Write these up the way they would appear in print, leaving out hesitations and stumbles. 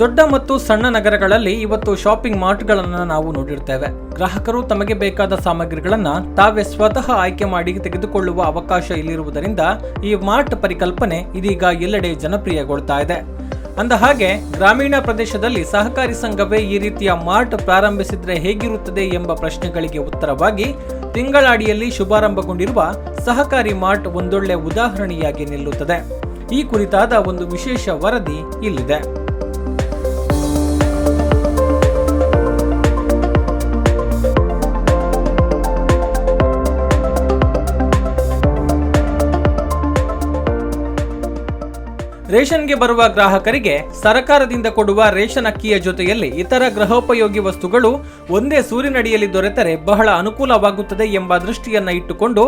ದೊಡ್ಡ ಮತ್ತು ಸಣ್ಣ ನಗರಗಳಲ್ಲಿ ಇವತ್ತು ಶಾಪಿಂಗ್ ಮಾರ್ಟ್ಗಳನ್ನು ನಾವು ನೋಡಿರ್ತೇವೆ. ಗ್ರಾಹಕರು ತಮಗೆ ಬೇಕಾದ ಸಾಮಗ್ರಿಗಳನ್ನು ತಾವೇ ಸ್ವತಃ ಆಯ್ಕೆ ಮಾಡಿ ತೆಗೆದುಕೊಳ್ಳುವ ಅವಕಾಶ ಇಲ್ಲಿರುವುದರಿಂದ ಈ ಮಾರ್ಟ್ ಪರಿಕಲ್ಪನೆ ಇದೀಗ ಎಲ್ಲೆಡೆ ಜನಪ್ರಿಯಗೊಳ್ತಾ ಇದೆ. ಅಂದ ಹಾಗೆ ಗ್ರಾಮೀಣ ಪ್ರದೇಶದಲ್ಲಿ ಸಹಕಾರಿ ಸಂಘವೇ ಈ ರೀತಿಯ ಮಾರ್ಟ್ ಪ್ರಾರಂಭಿಸಿದ್ರೆ ಹೇಗಿರುತ್ತದೆ ಎಂಬ ಪ್ರಶ್ನೆಗಳಿಗೆ ಉತ್ತರವಾಗಿ ತಿಂಗಳಾಡಿಯಲ್ಲಿ ಶುಭಾರಂಭಗೊಂಡಿರುವ ಸಹಕಾರಿ ಮಾರ್ಟ್ ಒಂದೊಳ್ಳೆ ಉದಾಹರಣೆಯಾಗಿ ನಿಲ್ಲುತ್ತದೆ. ಈ ಕುರಿತಾದ ಒಂದು ವಿಶೇಷ ವರದಿ ಇಲ್ಲಿದೆ. ರೇಷನ್ಗೆ ಬರುವ ಗ್ರಾಹಕರಿಗೆ ಸರಕಾರದಿಂದ ಕೊಡುವ ರೇಷನ್ ಅಕ್ಕಿಯ ಜೊತೆಯಲ್ಲಿ ಇತರ ಗೃಹೋಪಯೋಗಿ ವಸ್ತುಗಳು ಒಂದೇ ಸೂರಿನಡಿಯಲ್ಲಿ ದೊರೆತರೆ ಬಹಳ ಅನುಕೂಲವಾಗುತ್ತದೆ ಎಂಬ ದೃಷ್ಟಿಯನ್ನ ಇಟ್ಟುಕೊಂಡು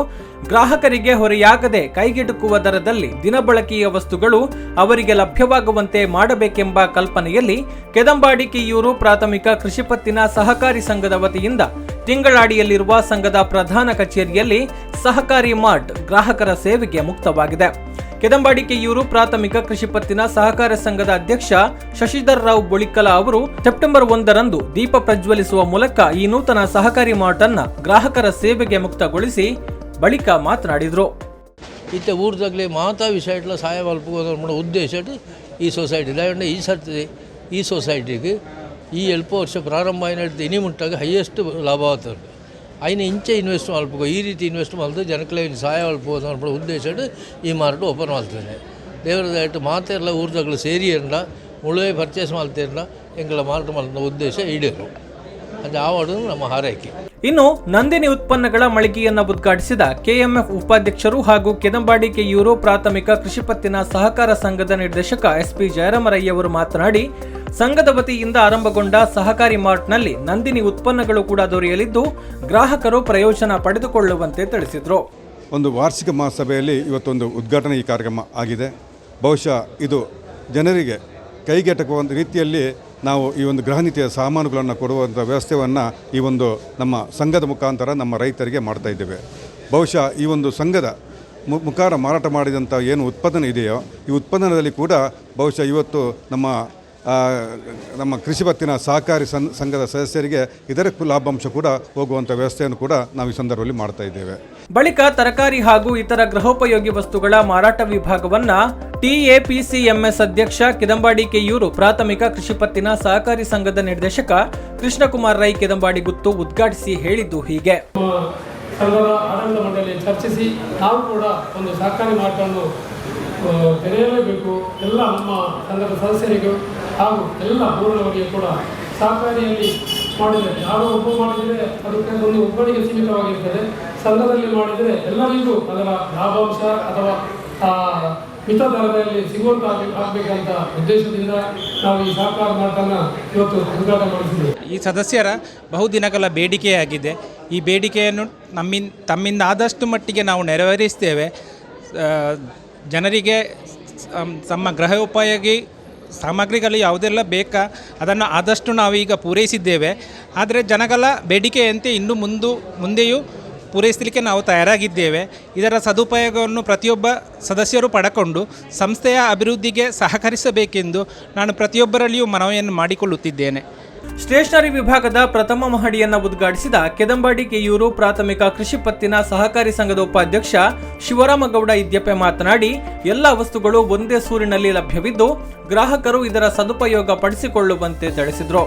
ಗ್ರಾಹಕರಿಗೆ ಹೊರೆಯಾಗದೆ ಕೈಗೆಟುಕುವ ದರದಲ್ಲಿ ದಿನಬಳಕೆಯ ವಸ್ತುಗಳು ಅವರಿಗೆ ಲಭ್ಯವಾಗುವಂತೆ ಮಾಡಬೇಕೆಂಬ ಕಲ್ಪನೆಯಲ್ಲಿ ಕೆದಂಬಾಡಿ ಕೆಯ್ಯೂರು ಪ್ರಾಥಮಿಕ ಕೃಷಿ ಪತ್ತಿನ ಸಹಕಾರಿ ಸಂಘದ ವತಿಯಿಂದ ತಿಂಗಳಾಡಿಯಲ್ಲಿರುವ ಸಂಘದ ಪ್ರಧಾನ ಕಚೇರಿಯಲ್ಲಿ ಸಹಕಾರಿ ಮಾರ್ಟ್ ಗ್ರಾಹಕರ ಸೇವೆಗೆ ಮುಕ್ತವಾಗಿದೆ. ಕೆದಂಬಾಡಿ ಕೆಯ್ಯೂರು ಪ್ರಾಥಮಿಕ ಕೃಷಿ ಪತ್ತಿನ ಸಹಕಾರ ಸಂಘದ ಅಧ್ಯಕ್ಷ ಶಶಿಧರ್ ರಾವ್ ಬೊಳಿಕಲ ಅವರು ಸೆಪ್ಟೆಂಬರ್ 1ರಂದು ದೀಪ ಪ್ರಜ್ವಲಿಸುವ ಮೂಲಕ ಈ ನೂತನ ಸಹಕಾರಿ ಮಾರ್ಟ್ ಅನ್ನ ಗ್ರಾಹಕರ ಸೇವೆಗೆ ಮುಕ್ತಗೊಳಿಸಿ ಬಳಿಕ ಮಾತನಾಡಿದರು. ಇತ್ತೆ ಊರ್ದಾಗಲೇ ಮಾತಾ ವಿಷಯ ಸಹಾಯ ಅಲ್ಪೋ ಉದ್ದೇಶ ಈ ಸೊಸೈಟಿ ಈ ಸರ್ತಿ ಈ ಸೊಸೈಟಿಗೆ ಈ ಎಲ್ಪ ವರ್ಷ ಪ್ರಾರಂಭ ಆಯ್ನ ಇನಿ ಮುಟ್ಟಾಗ ಹೈಯೆಸ್ಟ್ ಲಾಭ ಆಗ್ತದೆ. అయిన ఇంచే ఇన్వెస్ట్ మల్పుకో ఈ ರೀತಿ ಇನ್ವೆಸ್ಟ್ ಮಾಡಿದ್ರೆ ಜನಕ್ಕೆ ಸಹಾಯ ಮಲ್ಪೋದು ಅನ್ನೋ ಉದ್ದೇಶ ಈ ಮಾರ್ಟ್ ಓಪನ್ ಮಾಡ್ತೇನೆ. ದೇವರ ದಯಟ್ಟು ಮಾತೆಲ್ಲ ಊರ್ದಾಗಲು ಸೇರಿ ಇರಲ್ಲ ಮುಳುವೆ ಪರ್ಚೇಸ್ ಮಾಡ್ತಿರಲ್ಲ ಎಂಗಳ ಮಾರ್ಟ್ ಮಲ್ಪದ ಉದ್ದೇಶ ಈಡೇರು ಅದು ಆವಾಡು ನಮ್ಮ ಹಾರೈಕೆ. ಇನ್ನು ನಂದಿನಿ ಉತ್ಪನ್ನಗಳ ಮಳಿಗೆಯನ್ನು ಉದ್ಘಾಟಿಸಿದ ಕೆಎಂಎಫ್ ಉಪಾಧ್ಯಕ್ಷರು ಹಾಗೂ ಕೆದಂಬಾಡಿ ಕೆಯ್ಯೂರು ಪ್ರಾಥಮಿಕ ಕೃಷಿ ಪತ್ತಿನ ಸಹಕಾರ ಸಂಘದ ನಿರ್ದೇಶಕ ಎಸ್ಪಿ ಜಯರಾಮರಯ್ಯ ಅವರು ಮಾತನಾಡಿ, ಸಂಘದ ವತಿಯಿಂದ ಆರಂಭಗೊಂಡ ಸಹಕಾರಿ ಮಾರ್ಟ್ನಲ್ಲಿ ನಂದಿನಿ ಉತ್ಪನ್ನಗಳು ಕೂಡ ದೊರೆಯಲಿದ್ದು ಗ್ರಾಹಕರು ಪ್ರಯೋಜನ ಪಡೆದುಕೊಳ್ಳುವಂತೆ ತಿಳಿಸಿದರು. ಒಂದು ವಾರ್ಷಿಕ ಮಹಾಸಭೆಯಲ್ಲಿ ಇವತ್ತೊಂದು ಉದ್ಘಾಟನೆ ಈ ಕಾರ್ಯಕ್ರಮ ಆಗಿದೆ. ಬಹುಶಃ ಇದು ಜನರಿಗೆ ಕೈಗೆಟಕುವ ರೀತಿಯಲ್ಲಿ ನಾವು ಈ ಒಂದು ಗೃಹ ನೀತಿಯ ಸಾಮಾನುಗಳನ್ನು ಕೊಡುವಂಥ ವ್ಯವಸ್ಥೆಯನ್ನು ಈ ಒಂದು ನಮ್ಮ ಸಂಘದ ಮುಖಾಂತರ ನಮ್ಮ ರೈತರಿಗೆ ಮಾಡ್ತಾ ಇದ್ದೇವೆ. ಬಹುಶಃ ಈ ಒಂದು ಸಂಘದ ಮುಖಾಂತರ ಮಾರಾಟ ಮಾಡಿದಂಥ ಏನು ಉತ್ಪಾದನೆ ಇದೆಯೋ ಈ ಉತ್ಪಾದನದಲ್ಲಿ ಕೂಡ ಬಹುಶಃ ಇವತ್ತು ನಮ್ಮ ಕೃಷಿ ಪತ್ತಿನ ಸಹಕಾರಿ ಸಂಘದ ಸದಸ್ಯರಿಗೆ ಇದರ ಲಾಭಾಂಶ ಕೂಡ ಹೋಗುವಂಥ ವ್ಯವಸ್ಥೆಯನ್ನು ಕೂಡ ನಾವು ಈ ಸಂದರ್ಭದಲ್ಲಿ ಮಾಡ್ತಾ ಇದ್ದೇವೆ. ಬಳಿಕ ತರಕಾರಿ ಹಾಗೂ ಇತರ ಗೃಹೋಪಯೋಗಿ ವಸ್ತುಗಳ ಮಾರಾಟ ವಿಭಾಗವನ್ನ ಟಿಎಪಿಸಿಎಂಎಸ್ ಅಧ್ಯಕ್ಷ ಕೆದಂಬಾಡಿ ಕೆಯ್ಯೂರು ಪ್ರಾಥಮಿಕ ಕೃಷಿ ಪತ್ತಿನ ಸಹಕಾರಿ ಸಂಘದ ನಿರ್ದೇಶಕ ಕೃಷ್ಣಕುಮಾರ್ ರೈ ಕೆದಂಬಾಡಿ ಗುತ್ತು ಉದ್ಘಾಟಿಸಿ ಹೇಳಿದ್ದು ಹೀಗೆ. ಸಂಘದ ಆಡಳಿತ ಮಂಡಳಿ ಚರ್ಚಿಸಿ ನಾವು ಕೂಡ ಒಂದು ಸಹಕಾರಿ ಮಾರ್ಟನ್ನು ತೆರೆಯಲೇಬೇಕು. ಎಲ್ಲ ನಮ್ಮ ಸಂಘದ ಸದಸ್ಯರಿಗೂ ಹಾಗೂ ಎಲ್ಲ ಊರಿನವರಿಗೆ ಕೂಡ ಸಹಕಾರಿಯಲ್ಲಿ ಮಾಡಿದರೆ ಯಾರೋ ಒಬ್ಬ ಮಾಡಿದರೆ ಅದಕ್ಕೆ ಒಂದು ಒಬ್ಬರಿಗೆ ಸೀಮಿತವಾಗಿರ್ತದೆ. ಸಂಘದಲ್ಲಿ ಮಾಡಿದರೆ ಎಲ್ಲರಿಗೂ ಅದರ ಲಾಭಾಂಶ ಅಥವಾ ಮಿತ ದರದಲ್ಲಿ ಸಿಗುವಂತ ಆಗಬೇಕಂತ ಉದ್ದೇಶದಿಂದ ನಾವು ಈ ಸಹಕಾರ ಮಾರ್ಟನ್ನು ಇವತ್ತು ಉದ್ಘಾಟನೆ ಮಾಡಿಸಿದ್ದೇವೆ. ಈ ಸದಸ್ಯರ ಬಹುದಿನಗಳ ಬೇಡಿಕೆಯಾಗಿದೆ. ಈ ಬೇಡಿಕೆಯನ್ನು ತಮ್ಮಿಂದ ಆದಷ್ಟು ಮಟ್ಟಿಗೆ ನಾವು ನೆರವೇರಿಸ್ತೇವೆ. ಜನರಿಗೆ ತಮ್ಮ ಗೃಹೋಪಯೋಗಿ ಸಾಮಗ್ರಿಗಳು ಯಾವುದೆಲ್ಲ ಬೇಕಾ ಅದನ್ನು ಆದಷ್ಟು ನಾವೀಗ ಪೂರೈಸಿದ್ದೇವೆ. ಆದರೆ ಜನಗಳ ಬೇಡಿಕೆಯಂತೆ ಇನ್ನು ಮುಂದೆಯೂ ಪೂರೈಸಲಿಕ್ಕೆ ನಾವು ತಯಾರಾಗಿದ್ದೇವೆ. ಇದರ ಸದುಪಯೋಗವನ್ನು ಪ್ರತಿಯೊಬ್ಬ ಸದಸ್ಯರು ಪಡೆಕೊಂಡು ಸಂಸ್ಥೆಯ ಅಭಿವೃದ್ಧಿಗೆ ಸಹಕರಿಸಬೇಕೆಂದು ನಾನು ಪ್ರತಿಯೊಬ್ಬರಲ್ಲಿಯೂ ಮನವಿಯನ್ನು ಮಾಡಿಕೊಳ್ಳುತ್ತಿದ್ದೇನೆ. ಸ್ಟೇಷನರಿ ವಿಭಾಗದ ಪ್ರಥಮ ಮಹಡಿಯನ್ನು ಉದ್ಘಾಟಿಸಿದ ಕೆದಂಬಾಡಿ ಕೆಯ್ಯೂರು ಪ್ರಾಥಮಿಕ ಕೃಷಿ ಪತ್ತಿನ ಸಹಕಾರಿ ಸಂಘದ ಉಪಾಧ್ಯಕ್ಷ ಶಿವರಾಮಗೌಡ ಇದ್ಯಪ್ಪೆ ಮಾತನಾಡಿ, ಎಲ್ಲ ವಸ್ತುಗಳು ಒಂದೇ ಸೂರಿನಲ್ಲಿ ಲಭ್ಯವಿದ್ದು ಗ್ರಾಹಕರು ಇದರ ಸದುಪಯೋಗ ಪಡಿಸಿಕೊಳ್ಳುವಂತೆ ತಿಳಿಸಿದರು.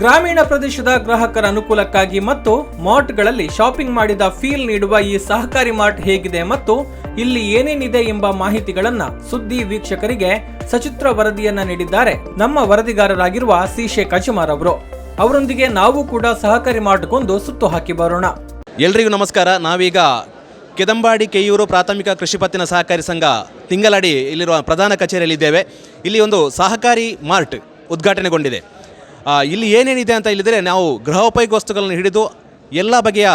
ಗ್ರಾಮೀಣ ಪ್ರದೇಶದ ಗ್ರಾಹಕರ ಅನುಕೂಲಕ್ಕಾಗಿ ಮತ್ತು ಮಾರ್ಟ್ಗಳಲ್ಲಿ ಶಾಪಿಂಗ್ ಮಾಡಿದ ಫೀಲ್ ನೀಡುವ ಈ ಸಹಕಾರಿ ಮಾರ್ಟ್ ಹೇಗಿದೆ ಮತ್ತು ಇಲ್ಲಿ ಏನೇನಿದೆ ಎಂಬ ಮಾಹಿತಿಗಳನ್ನ ಸುದ್ದಿ ವೀಕ್ಷಕರಿಗೆ ಸಚಿತ್ರ ವರದಿಯನ್ನ ನೀಡಿದ್ದಾರೆ ನಮ್ಮ ವರದಿಗಾರರಾಗಿರುವ ಸಿ ಶೇಖ್ ಅಜಮಾರ್ ಅವರು. ಅವರೊಂದಿಗೆ ನಾವು ಕೂಡ ಸಹಕಾರಿ ಮಾರ್ಟ್ಗೊಂದು ಸುತ್ತು ಹಾಕಿ ಬರೋಣ. ಎಲ್ರಿಗೂ ನಮಸ್ಕಾರ. ನಾವೀಗ ಕೆದಂಬಾಡಿ ಕೆಯ್ಯೂರು ಪ್ರಾಥಮಿಕ ಕೃಷಿ ಪತ್ತಿನ ಸಹಕಾರಿ ಸಂಘ ತಿಂಗಳಾಡಿ ಇಲ್ಲಿರುವ ಪ್ರಧಾನ ಕಚೇರಿಯಲ್ಲಿದ್ದೇವೆ. ಇಲ್ಲಿ ಒಂದು ಸಹಕಾರಿ ಮಾರ್ಟ್ ಉದ್ಘಾಟನೆಗೊಂಡಿದೆ. ಇಲ್ಲಿ ಏನೇನಿದೆ ಅಂತ ಹೇಳಿದರೆ ನಾವು ಗೃಹೋಪಯೋಗಿ ವಸ್ತುಗಳನ್ನು ಹಿಡಿದು ಎಲ್ಲ ಬಗೆಯ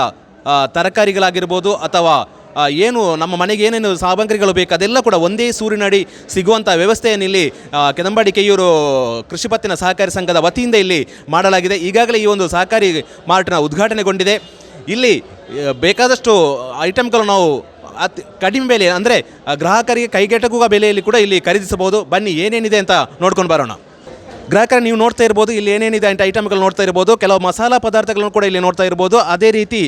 ತರಕಾರಿಗಳಾಗಿರ್ಬೋದು ಅಥವಾ ಏನು ನಮ್ಮ ಮನೆಗೆ ಏನೇನು ಸಾಮಗ್ರಿಗಳು ಬೇಕು ಅದೆಲ್ಲ ಕೂಡ ಒಂದೇ ಸೂರಿನಡಿ ಸಿಗುವಂಥ ವ್ಯವಸ್ಥೆಯನ್ನು ಇಲ್ಲಿ ಕೆದಂಬಾಡಿ ಕೆಯ್ಯೂರು ಕೃಷಿ ಪತ್ತಿನ ಸಹಕಾರಿ ಸಂಘದ ವತಿಯಿಂದ ಇಲ್ಲಿ ಮಾಡಲಾಗಿದೆ. ಈಗಾಗಲೇ ಈ ಒಂದು ಸಹಕಾರಿ ಮಾರ್ಟ್ನ ಉದ್ಘಾಟನೆಗೊಂಡಿದೆ. ಇಲ್ಲಿ ಬೇಕಾದಷ್ಟು ಐಟಮ್ಗಳು ನಾವು ಕಡಿಮೆ ಬೆಲೆ ಅಂದರೆ ಗ್ರಾಹಕರಿಗೆ ಕೈಗೆಟಕುವ ಬೆಲೆಯಲ್ಲಿ ಕೂಡ ಇಲ್ಲಿ ಖರೀದಿಸಬಹುದು. ಬನ್ನಿ ಏನೇನಿದೆ ಅಂತ ನೋಡ್ಕೊಂಡು ಬರೋಣ. ಗ್ರಾಹಕರ ನೀವು ನೋಡ್ತಾ ಇರ್ಬೋದು ಇಲ್ಲಿ ಏನೇನಿದೆ ಅಂತ ಐಟಮ್ಗಳು ನೋಡ್ತಾ ಇರ್ಬೋದು, ಕೆಲವು ಮಸಾಲ ಪದಾರ್ಥಗಳನ್ನು ಕೂಡ ಇಲ್ಲಿ ನೋಡ್ತಾ ಇರ್ಬೋದು. ಅದೇ ರೀತಿ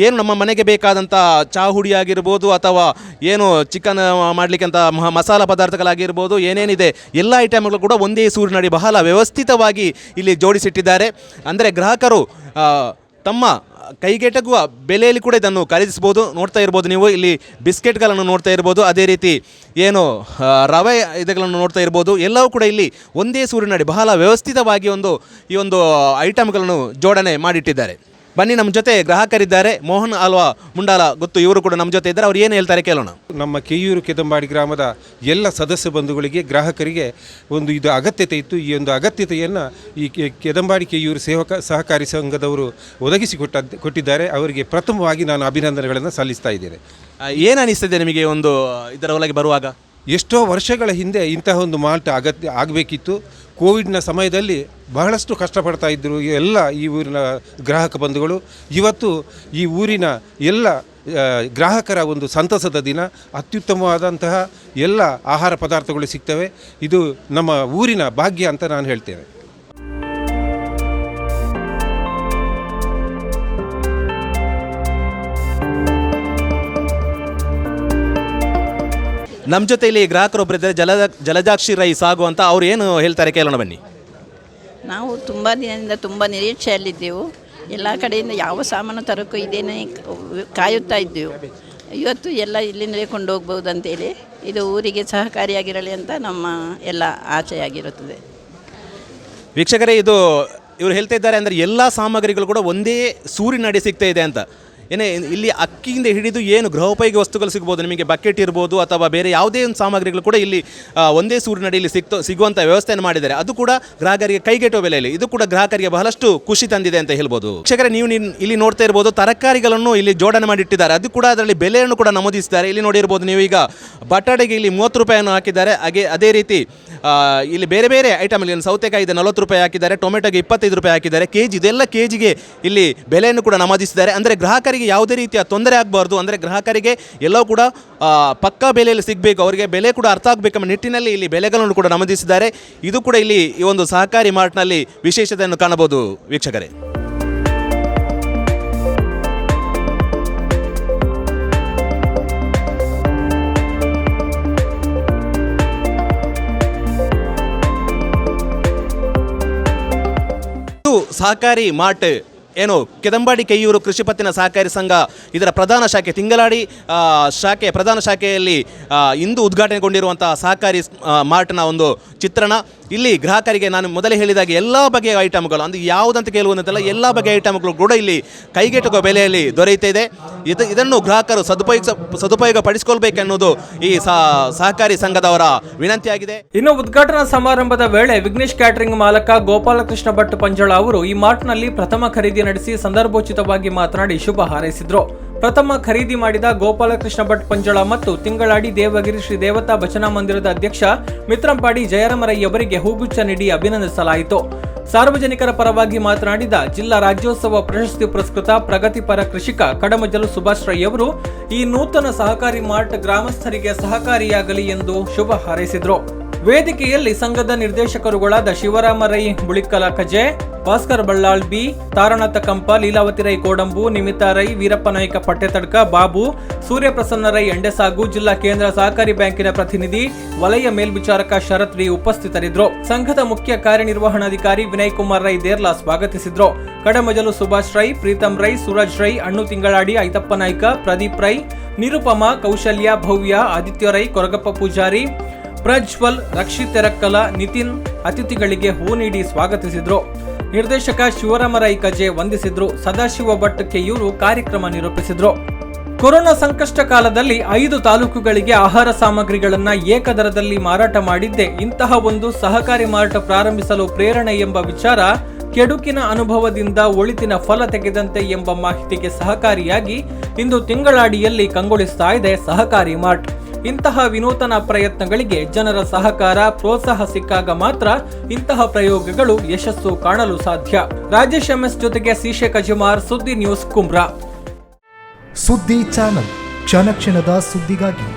ಏನು ನಮ್ಮ ಮನೆಗೆ ಬೇಕಾದಂಥ ಚಹಾ ಹುಡಿ ಆಗಿರ್ಬೋದು ಅಥವಾ ಏನು ಚಿಕನ್ ಮಾಡಲಿಕ್ಕೆ ಅಂತ ಮಸಾಲ ಪದಾರ್ಥಗಳಾಗಿರ್ಬೋದು, ಏನೇನಿದೆ ಎಲ್ಲ ಐಟಮ್ಗಳು ಕೂಡ ಒಂದೇ ಸೂರಿನಡಿ ಬಹಳ ವ್ಯವಸ್ಥಿತವಾಗಿ ಇಲ್ಲಿ ಜೋಡಿಸಿಟ್ಟಿದ್ದಾರೆ. ಅಂದರೆ ಗ್ರಾಹಕರು ತಮ್ಮ ಕೈಗೆಟಕುವ ಬೆಲೆಯಲ್ಲಿ ಕೂಡ ಇದನ್ನು ಖರೀದಿಸ್ಬೋದು. ನೋಡ್ತಾ ಇರ್ಬೋದು ನೀವು ಇಲ್ಲಿ ಬಿಸ್ಕೆಟ್ಗಳನ್ನು ನೋಡ್ತಾ ಇರ್ಬೋದು, ಅದೇ ರೀತಿ ಏನು ರವೆ ಇದಗಳನ್ನು ನೋಡ್ತಾ ಇರ್ಬೋದು. ಎಲ್ಲವೂ ಕೂಡ ಇಲ್ಲಿ ಒಂದೇ ಸೂರಿನಡಿ ಬಹಳ ವ್ಯವಸ್ಥಿತವಾಗಿ ಈ ಒಂದು ಐಟಮ್ಗಳನ್ನು ಜೋಡಣೆ ಮಾಡಿಟ್ಟಿದ್ದಾರೆ. ಬನ್ನಿ, ನಮ್ಮ ಜೊತೆ ಗ್ರಾಹಕರಿದ್ದಾರೆ. ಮೋಹನ್ ಆಲ್ವಾ ಮುಂಡಾಲ ಗೊತ್ತು, ಇವರು ಕೂಡ ನಮ್ಮ ಜೊತೆ ಇದ್ದಾರೆ. ಅವ್ರು ಏನು ಹೇಳ್ತಾರೆ ಕೇಳೋಣ. ನಮ್ಮ ಕೆಯೂರು ಕೆದಂಬಾಡಿ ಗ್ರಾಮದ ಎಲ್ಲ ಸದಸ್ಯ ಬಂಧುಗಳಿಗೆ, ಗ್ರಾಹಕರಿಗೆ ಇದು ಅಗತ್ಯತೆ ಇತ್ತು. ಈ ಒಂದು ಅಗತ್ಯತೆಯನ್ನು ಈ ಕೆದಂಬಾಡಿ ಕೆಯೂರು ಸಹಕಾರಿ ಸಂಘದವರು ಕೊಟ್ಟಿದ್ದಾರೆ. ಅವರಿಗೆ ಪ್ರಥಮವಾಗಿ ನಾನು ಅಭಿನಂದನೆಗಳನ್ನು ಸಲ್ಲಿಸ್ತಾ ಇದ್ದೇನೆ. ಏನು ಅನಿಸ್ತದೆ ನಿಮಗೆ ಇದರ ಒಳಗೆ ಬರುವಾಗ? ಎಷ್ಟೋ ವರ್ಷಗಳ ಹಿಂದೆ ಇಂತಹ ಒಂದು ಮಾಲ್ಟ್ ಅಗತ್ಯ ಆಗಬೇಕಿತ್ತು. ಕೋವಿಡ್ನ ಸಮಯದಲ್ಲಿ ಬಹಳಷ್ಟು ಕಷ್ಟಪಡ್ತಾ ಇದ್ದರು ಎಲ್ಲ ಈ ಊರಿನ ಗ್ರಾಹಕ ಬಂಧುಗಳು. ಇವತ್ತು ಈ ಊರಿನ ಎಲ್ಲ ಗ್ರಾಹಕರ ಒಂದು ಸಂತಸದ ದಿನ. ಅತ್ಯುತ್ತಮವಾದಂತಹ ಎಲ್ಲ ಆಹಾರ ಪದಾರ್ಥಗಳು ಸಿಗ್ತವೆ. ಇದು ನಮ್ಮ ಊರಿನ ಭಾಗ್ಯ ಅಂತ ನಾನು ಹೇಳ್ತೇನೆ. ನಮ್ಮ ಜೊತೆ ಇಲ್ಲಿ ಗ್ರಾಹಕರೊಬ್ಬರು ಇದ್ದಾರೆ, ಜಲಜಾಕ್ಷಿ ರೈ ಸಾಗು ಅಂತ. ಅವ್ರು ಏನು ಹೇಳ್ತಾರೆ ಕೇಳೋಣ ಬನ್ನಿ. ನಾವು ತುಂಬ ದಿನದಿಂದ ತುಂಬ ನಿರೀಕ್ಷೆಯಲ್ಲಿದ್ದೆವು. ಎಲ್ಲ ಕಡೆಯಿಂದ ಯಾವ ಸಾಮಾನು ತರೋಕ್ಕೂ ಇದೇನೇ ಕಾಯುತ್ತಾ ಇದ್ದೆವು. ಇವತ್ತು ಎಲ್ಲ ಇಲ್ಲಿಂದಲೇ ಕೊಂಡೋಗ್ಬೋದು ಅಂತೇಳಿ ಇದು ಊರಿಗೆ ಸಹಕಾರಿಯಾಗಿರಲಿ ಅಂತ ನಮ್ಮ ಎಲ್ಲ ಆಸೆಯಾಗಿರುತ್ತದೆ. ವೀಕ್ಷಕರೇ, ಇವರು ಹೇಳ್ತಾ ಇದ್ದಾರೆ ಅಂದರೆ ಎಲ್ಲ ಸಾಮಗ್ರಿಗಳು ಕೂಡ ಒಂದೇ ಸೂರಿನಡಿ ಸಿಗ್ತಾ ಇದೆ ಅಂತ. ಇಲ್ಲಿ ಅಕ್ಕಿಯಿಂದ ಹಿಡಿದು ಏನು ಗೃಹೋಪಯೋಗಿ ವಸ್ತುಗಳು ಸಿಗ್ಬೋದು, ನಿಮಗೆ ಬಕೆಟ್ ಇರ್ಬೋದು ಅಥವಾ ಬೇರೆ ಯಾವುದೇ ಒಂದು ಸಾಮಗ್ರಿಗಳು ಕೂಡ ಇಲ್ಲಿ ಒಂದೇ ಸೂರಿನಡಿಯಲ್ಲಿ ಸಿಗುವಂಥ ವ್ಯವಸ್ಥೆಯನ್ನು ಮಾಡಿದ್ದಾರೆ. ಅದು ಕೂಡ ಗ್ರಾಹಕರಿಗೆ ಕೈಗೆಟುವ ಬೆಲೆಯಲ್ಲಿ. ಇದು ಕೂಡ ಗ್ರಾಹಕರಿಗೆ ಬಹಳಷ್ಟು ಖುಷಿ ತಂದಿದೆ ಅಂತ ಹೇಳ್ಬೋದು. ವೀಕ್ಷಕರೇ, ನೀವು ಇಲ್ಲಿ ನೋಡ್ತಾ ಇರ್ಬೋದು ತರಕಾರಿಗಳನ್ನು ಇಲ್ಲಿ ಜೋಡಣೆ ಮಾಡಿಟ್ಟಿದ್ದಾರೆ. ಅದು ಕೂಡ ಅದರಲ್ಲಿ ಬೆಲೆಯನ್ನು ಕೂಡ ನಮೂದಿಸಿದ್ದಾರೆ. ಇಲ್ಲಿ ನೋಡಿರ್ಬೋದು ನೀವು, ಈಗ ಬಟಾಟೆಗೆ ಇಲ್ಲಿ 30 ರೂಪಾಯಿಯನ್ನು ಹಾಕಿದ್ದಾರೆ. ಅದೇ ರೀತಿ ಇಲ್ಲಿ ಬೇರೆ ಬೇರೆ ಐಟಮ್ ಇಲ್ಲಿ ಸೌತೆಕಾಯಿ ಇದೆ 40 ರೂಪಾಯಿ ಹಾಕಿದ್ದಾರೆ, ಟೊಮೆಟೊಗೆ 25 ರೂಪಾಯಿ ಹಾಕಿದ್ದಾರೆ. ಇದೆಲ್ಲ ಕೆಜಿಗೆ ಇಲ್ಲಿ ಬೆಲೆಯನ್ನು ಕೂಡ ನಮೂದಿಸಿದ್ದಾರೆ. ಅಂದರೆ ಗ್ರಾಹಕರಿಗೆ ಯಾವುದೇ ರೀತಿಯ ತೊಂದರೆ ಆಗಬಾರ್ದು, ಅಂದರೆ ಗ್ರಾಹಕರಿಗೆ ಎಲ್ಲವೂ ಕೂಡ ಪಕ್ಕಾ ಬೆಲೆಯಲ್ಲಿ ಸಿಗಬೇಕು, ಅವರಿಗೆ ಬೆಲೆ ಕೂಡ ಅರ್ಥ ಆಗಬೇಕೆಂಬ ನಿಟ್ಟಿನಲ್ಲಿ ಇಲ್ಲಿ ಬೆಲೆಗಳನ್ನು ಕೂಡ ನಮೂದಿಸಿದ್ದಾರೆ. ಇದು ಕೂಡ ಇಲ್ಲಿ ಈ ಒಂದು ಸಹಕಾರಿ ಮಾರ್ಟ್ನಲ್ಲಿ ವಿಶೇಷತೆಯನ್ನು ಕಾಣಬಹುದು ವೀಕ್ಷಕರೇ. ಸಹಕಾರಿ ಮಾರ್ಟ್ ಏನು ಕೆದಂಬಾಡಿ ಕೆಯೂರು ಕೃಷಿ ಪತ್ತಿನ ಸಹಕಾರಿ ಸಂಘ ಇದರ ಪ್ರಧಾನ ಶಾಖೆ ತಿಂಗಳಾಡಿ ಪ್ರಧಾನ ಶಾಖೆಯಲ್ಲಿ ಇಂದು ಉದ್ಘಾಟನೆಗೊಂಡಿರುವಂತಹ ಸಹಕಾರಿ ಮಾರ್ಟ್ನ ಒಂದು ಚಿತ್ರಣ. ಇಲ್ಲಿ ಗ್ರಾಹಕರಿಗೆ ನಾನು ಮೊದಲೇ ಹೇಳಿದಾಗ ಎಲ್ಲ ಬಗೆಯ ಐಟಮ್ಗಳು, ಅಂದರೆ ಯಾವುದಂತ ಕೇಳುವಂತೆಲ್ಲ ಎಲ್ಲ ಬಗೆಯ ಐಟಮ್ಗಳು ಕೂಡ ಇಲ್ಲಿ ಕೈಗೆಟುಕುವ ಬೆಲೆಯಲ್ಲಿ ದೊರೆಯುತ್ತಾ ಇದೆ. ಇದನ್ನು ಗ್ರಾಹಕರು ಸದುಪಯೋಗ ಪಡಿಸಿಕೊಳ್ಬೇಕೆನ್ನುವುದು ಈ ಸಹಕಾರಿ ಸಂಘದವರ ವಿನಂತಿಯಾಗಿದೆ. ಇನ್ನು ಉದ್ಘಾಟನಾ ಸಮಾರಂಭದ ವೇಳೆ ವಿಘ್ನೇಶ್ ಕ್ಯಾಟರಿಂಗ್ ಮಾಲಕ ಗೋಪಾಲಕೃಷ್ಣ ಭಟ್ ಪಂಜಳ ಅವರು ಈ ಮಾರ್ಟ್ನಲ್ಲಿ ಪ್ರಥಮ ಖರೀದಿ ನಡೆಸಿ ಸಂದರ್ಭೋಚಿತವಾಗಿ ಮಾತನಾಡಿ ಶುಭ ಹಾರೈಸಿದ್ರು. ಪ್ರಥಮ ಖರೀದಿ ಮಾಡಿದ ಗೋಪಾಲಕೃಷ್ಣ ಭಟ್ ಪಂಜಳ ಮತ್ತು ತಿಂಗಳಾಡಿ ದೇವಗಿರಿ ಶ್ರೀ ದೇವತಾ ಭಜನಾ ಮಂದಿರದ ಅಧ್ಯಕ್ಷ ಮಿತ್ರಂಪಾಡಿ ಜಯರಾಮರೈ ಅವರಿಗೆ ಹೂಗುಚ್ಛ ನೀಡಿ ಅಭಿನಂದಿಸಲಾಯಿತು. ಸಾರ್ವಜನಿಕರ ಪರವಾಗಿ ಮಾತನಾಡಿದ ಜಿಲ್ಲಾ ರಾಜ್ಯೋತ್ಸವ ಪ್ರಶಸ್ತಿ ಪುರಸ್ಕೃತ ಪ್ರಗತಿಪರ ಕೃಷಿಕ ಕಡಮಜಲು ಸುಭಾಷ್ ರೈ ಅವರು ಈ ನೂತನ ಸಹಕಾರಿ ಮಾರ್ಟ್ ಗ್ರಾಮಸ್ಥರಿಗೆ ಸಹಕಾರಿಯಾಗಲಿ ಎಂದು ಶುಭ ಹಾರೈಸಿದರು. ವೇದಿಕೆಯಲ್ಲಿ ಸಂಘದ ನಿರ್ದೇಶಕರುಗಳಾದ ಶಿವರಾಮ ರೈ ಬುಳಿಕಲ ಕಜೆ, ಭಾಸ್ಕರ್ ಬಳ್ಳಾಳ್ ಬಿ, ತಾರಣತ ಕಂಪ, ಲೀಲಾವತಿ ರೈ ಕೋಡಂಬು, ನಿಮಿತಾ ರೈ, ವೀರಪ್ಪ ನಾಯ್ಕ ಪಟ್ಟೆತಡ್ಕ, ಬಾಬು, ಸೂರ್ಯಪ್ರಸನ್ನ ರೈ ಎಂಡೆಸಾಗು, ಜಿಲ್ಲಾ ಕೇಂದ್ರ ಸಹಕಾರಿ ಬ್ಯಾಂಕಿನ ಪ್ರತಿನಿಧಿ, ವಲಯ ಮೇಲ್ವಿಚಾರಕ ಶರತ್ ರೈ ಉಪಸ್ಥಿತರಿದ್ದರು. ಸಂಘದ ಮುಖ್ಯ ಕಾರ್ಯನಿರ್ವಹಣಾಧಿಕಾರಿ ವಿನಯ್ ಕುಮಾರ್ ರೈ ದೇರ್ಲಾ ಸ್ವಾಗತಿಸಿದ್ರು. ಕಡಮಜಲು ಸುಭಾಷ್ ರೈ, ಪ್ರೀತಮ್ ರೈ, ಸೂರಜ್ ರೈ, ಅಣ್ಣು ತಿಂಗಳಾಡಿ, ಐತಪ್ಪ ನಾಯ್ಕ, ಪ್ರದೀಪ್ ರೈ, ನಿರುಪಮ, ಕೌಶಲ್ಯ, ಭವ್ಯ, ಆದಿತ್ಯ ರೈ, ಕೊರಗಪ್ಪ ಪೂಜಾರಿ, ಪ್ರಜ್ವಲ್, ರಕ್ಷಿತ್ ತೆರಕ್ಕಲ, ನಿತಿನ್ ಅತಿಥಿಗಳಿಗೆ ಹೂ ನೀಡಿ ಸ್ವಾಗತಿಸಿದ್ರು. ನಿರ್ದೇಶಕ ಶಿವರಾಮ ರೈ ಕಜೆ ವಂದಿಸಿದ್ರು. ಸದಾಶಿವ ಭಟ್ ಕೆಯೂರು ಕಾರ್ಯಕ್ರಮ ನಿರೂಪಿಸಿದ್ರು. ಕೊರೋನಾ ಸಂಕಷ್ಟ ಕಾಲದಲ್ಲಿ 5 ತಾಲೂಕುಗಳಿಗೆ ಆಹಾರ ಸಾಮಗ್ರಿಗಳನ್ನ ಏಕದರದಲ್ಲಿ ಮಾರಾಟ ಮಾಡಿದ್ದೇ ಇಂತಹ ಒಂದು ಸಹಕಾರಿ ಮಾರಾಟ ಪ್ರಾರಂಭಿಸಲು ಪ್ರೇರಣೆ ಎಂಬ ವಿಚಾರ ಕೆಡುಕಿನ ಅನುಭವದಿಂದ ಒಳಿತಿನ ಫಲ ತೆಗೆದಂತೆ ಎಂಬ ಮಾಹಿತಿಗೆ ಸಹಕಾರಿಯಾಗಿ ಇಂದು ತಿಂಗಳಾಡಿಯಲ್ಲಿ ಕಂಗೊಳಿಸ್ತಾ ಇದೆ ಸಹಕಾರಿ ಮಾರ್ಟ್. ಇಂತಹ ವಿನೂತನ ಪ್ರಯತ್ನಗಳಿಗೆ ಜನರ ಸಹಕಾರ ಪ್ರೋತ್ಸಾಹ ಸಿಕ್ಕಾಗ ಮಾತ್ರ ಇಂತಹ ಪ್ರಯೋಗಗಳು ಯಶಸ್ಸು ಕಾಣಲು ಸಾಧ್ಯ. ರಾಜೇಶ್ ಎಂಎಸ್ ಜೊತೆಗೆ ಸಿಶೇಖ್ ಅಜಮಾರ್, ಸುದ್ದಿ ನ್ಯೂಸ್ ಕುಮ್ರಾ. ಸುದ್ದಿ ಚಾನಲ್, ಕ್ಷಣ ಕ್ಷಣದ ಸುದ್ದಿಗಾಗಿ.